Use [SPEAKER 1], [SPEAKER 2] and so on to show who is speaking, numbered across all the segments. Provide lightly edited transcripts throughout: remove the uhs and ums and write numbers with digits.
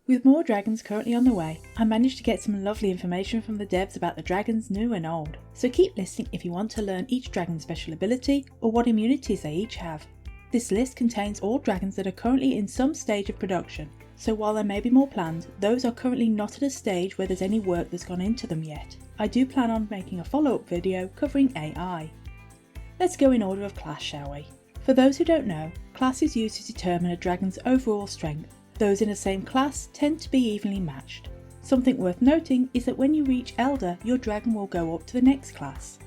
[SPEAKER 1] With more dragons currently on the way, I managed to get some lovely information from the devs about the dragons new and old, so keep listening if you want to learn each dragon's special ability or what immunities they each have. This list contains all dragons that are currently in some stage of production, so while there may be more planned, those are currently not at a stage where there's any work that's gone into them yet. I do plan on making a follow-up video covering AI. Let's go in order of class, shall we? For those who don't know, class is used to determine a dragon's overall strength. Those in the same class tend to be evenly matched. Something worth noting is that when you reach Elder, your dragon will go up to the next class.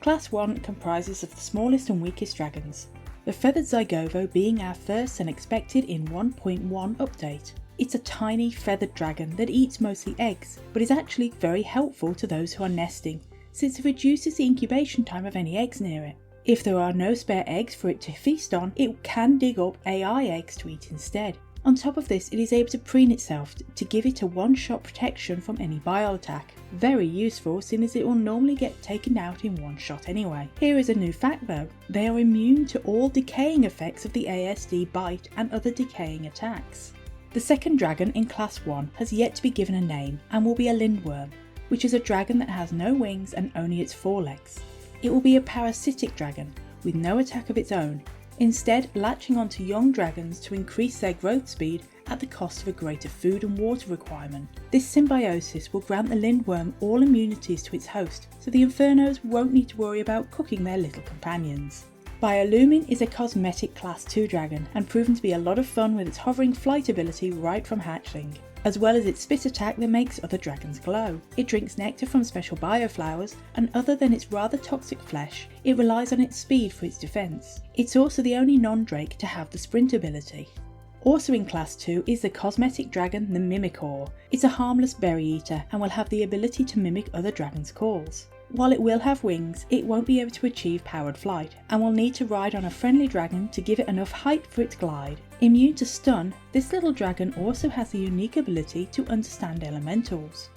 [SPEAKER 1] Class 1 comprises of the smallest and weakest dragons, the Feathered Zygovo being our first and expected in 1.1 update. It's a tiny feathered dragon that eats mostly eggs, but is actually very helpful to those who are nesting, since it reduces the incubation time of any eggs near it. If there are no spare eggs for it to feast on, it can dig up AI eggs to eat instead. On top of this, it is able to preen itself to give it a one-shot protection from any bile attack. Very useful, seeing as it will normally get taken out in one shot anyway. Here is a new fact though, they are immune to all decaying effects of the ASD bite and other decaying attacks. The second dragon in class 1 has yet to be given a name and will be a lindworm, which is a dragon that has no wings and only its forelegs. It will be a parasitic dragon, with no attack of its own, instead latching onto young dragons to increase their growth speed at the cost of a greater food and water requirement. This symbiosis will grant the lindworm all immunities to its host, so the Infernos won't need to worry about cooking their little companions. Biolumin is a cosmetic class 2 dragon and proven to be a lot of fun with its hovering flight ability right from hatchling, as well as its spit attack that makes other dragons glow. It drinks nectar from special bioflowers, and other than its rather toxic flesh, it relies on its speed for its defense. It's also the only non-drake to have the sprint ability. Also in class 2 is the cosmetic dragon the Mimicaur. It's a harmless berry eater and will have the ability to mimic other dragons' calls. While it will have wings, it won't be able to achieve powered flight, and will need to ride on a friendly dragon to give it enough height for its glide. Immune to stun, this little dragon also has the unique ability to understand elementals.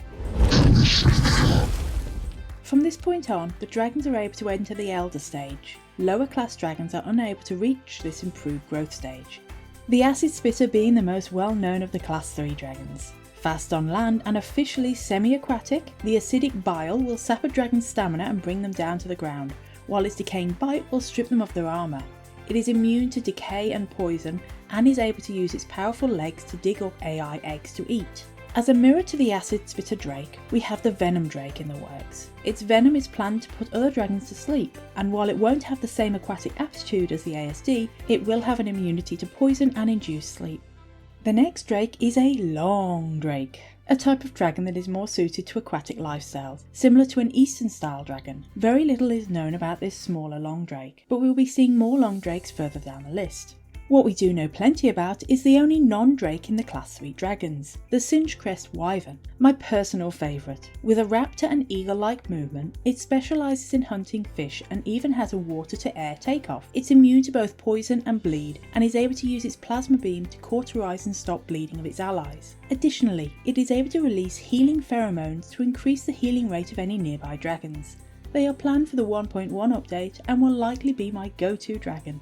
[SPEAKER 1] From this point on, the dragons are able to enter the Elder stage. Lower class dragons are unable to reach this improved growth stage. The Acid Spitter being the most well known of the class 3 dragons. Fast on land and officially semi-aquatic, the acidic bile will sap a dragon's stamina and bring them down to the ground, while its decaying bite will strip them of their armour. It is immune to decay and poison, and is able to use its powerful legs to dig up AI eggs to eat. As a mirror to the Acid Spitter Drake, we have the Venom Drake in the works. Its venom is planned to put other dragons to sleep, and while it won't have the same aquatic aptitude as the ASD, it will have an immunity to poison and induce sleep. The next drake is a long drake, a type of dragon that is more suited to aquatic lifestyles, similar to an Eastern style dragon. Very little is known about this smaller long drake, but we'll be seeing more long drakes further down the list. What we do know plenty about is the only non-drake in the class 3 dragons, the Singe-Crest Wyvern, my personal favourite. With a raptor and eagle-like movement, it specialises in hunting fish and even has a water-to-air takeoff. It's immune to both poison and bleed, and is able to use its plasma beam to cauterize and stop bleeding of its allies. Additionally, it is able to release healing pheromones to increase the healing rate of any nearby dragons. They are planned for the 1.1 update and will likely be my go-to dragon.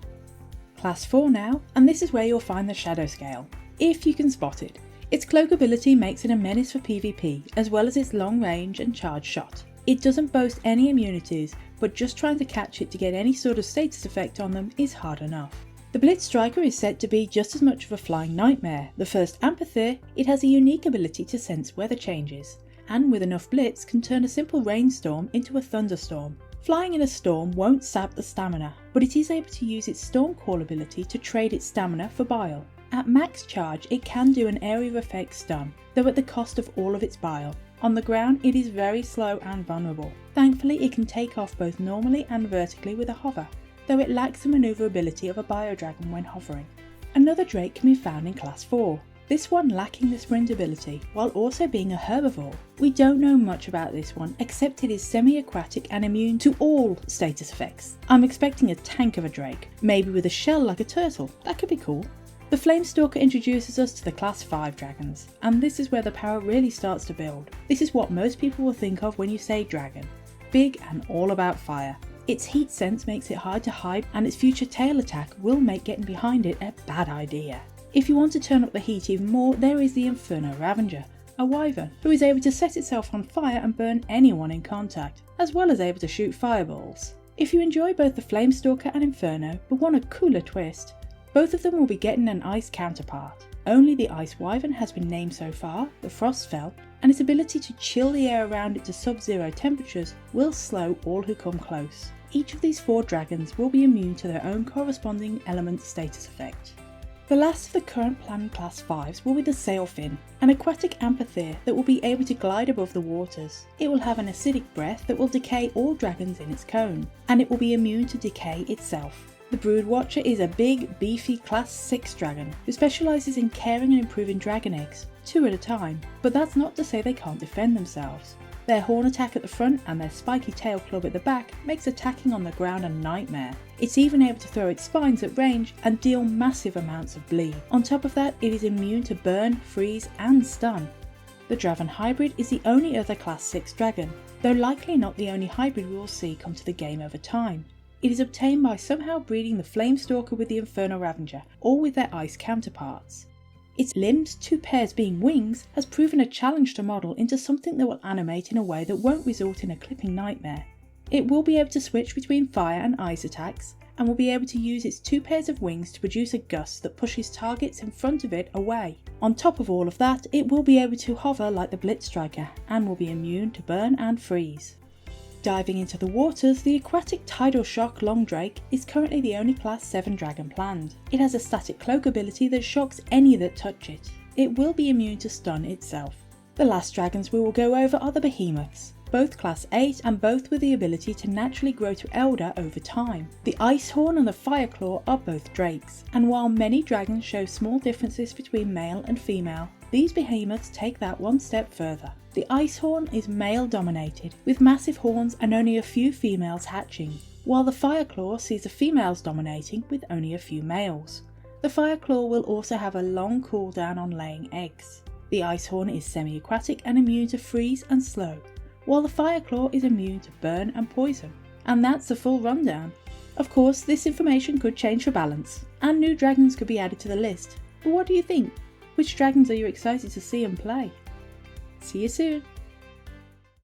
[SPEAKER 1] Class 4 now, and this is where you'll find the Shadow Scale, if you can spot it. Its cloak ability makes it a menace for PvP, as well as its long range and charge shot. It doesn't boast any immunities, but just trying to catch it to get any sort of status effect on them is hard enough. The Blitz Striker is said to be just as much of a flying nightmare. The first Amphitheer, it has a unique ability to sense weather changes, and with enough blitz can turn a simple rainstorm into a thunderstorm. Flying in a storm won't sap the stamina, but it is able to use its Storm Call ability to trade its stamina for bile. At max charge, it can do an area of effect stun, though at the cost of all of its bile. On the ground, it is very slow and vulnerable. Thankfully, it can take off both normally and vertically with a hover, though it lacks the manoeuvrability of a biodragon when hovering. Another drake can be found in class 4. This one lacking the sprint ability, while also being a herbivore. We don't know much about this one, except it is semi-aquatic and immune to all status effects. I'm expecting a tank of a drake, maybe with a shell like a turtle. That could be cool. The Flamestalker introduces us to the class 5 dragons, and this is where the power really starts to build. This is what most people will think of when you say dragon. Big and all about fire. Its heat sense makes it hard to hide, and its future tail attack will make getting behind it a bad idea. If you want to turn up the heat even more, there is the Inferno Ravager, a wyvern who is able to set itself on fire and burn anyone in contact, as well as able to shoot fireballs. If you enjoy both the Flamestalker and Inferno but want a cooler twist, both of them will be getting an ice counterpart. Only the Ice Wyvern has been named so far, the Frostfell, and its ability to chill the air around it to sub-zero temperatures will slow all who come close. Each of these 4 dragons will be immune to their own corresponding element status effect. The last of the current planned Class 5s will be the Sailfin, an aquatic amphitheer that will be able to glide above the waters. It will have an acidic breath that will decay all dragons in its cone, and it will be immune to decay itself. The Broodwatcher is a big, beefy Class 6 dragon who specialises in caring and improving dragon eggs, 2 at a time, but that's not to say they can't defend themselves. Their horn attack at the front and their spiky tail club at the back makes attacking on the ground a nightmare. It's even able to throw its spines at range and deal massive amounts of bleed. On top of that, it is immune to burn, freeze and stun. The Draven Hybrid is the only other Class 6 dragon, though likely not the only hybrid we will see come to the game over time. It is obtained by somehow breeding the Flamestalker with the Inferno Ravager, or with their ice counterparts. Its limbs, 2 pairs being wings, has proven a challenge to model into something that will animate in a way that won't result in a clipping nightmare. It will be able to switch between fire and ice attacks, and will be able to use its 2 pairs of wings to produce a gust that pushes targets in front of it away. On top of all of that, it will be able to hover like the Blitz striker, and will be immune to burn and freeze. Diving into the waters, the aquatic Tidal Shock Longdrake is currently the only Class 7 dragon planned. It has a static cloak ability that shocks any that touch it. It will be immune to stun itself. The last dragons we will go over are the Behemoths, both Class 8 and both with the ability to naturally grow to Elder over time. The Icehorn and the Fireclaw are both drakes, and while many dragons show small differences between male and female, these behemoths take that one step further. The Icehorn is male dominated, with massive horns and only a few females hatching, while the Fireclaw sees the females dominating with only a few males. The Fireclaw will also have a long cooldown on laying eggs. The Icehorn is semi-aquatic and immune to freeze and slow, while the Fireclaw is immune to burn and poison. And that's the full rundown. Of course, this information could change for balance, and new dragons could be added to the list. But what do you think? Which dragons are you excited to see and play? See you soon!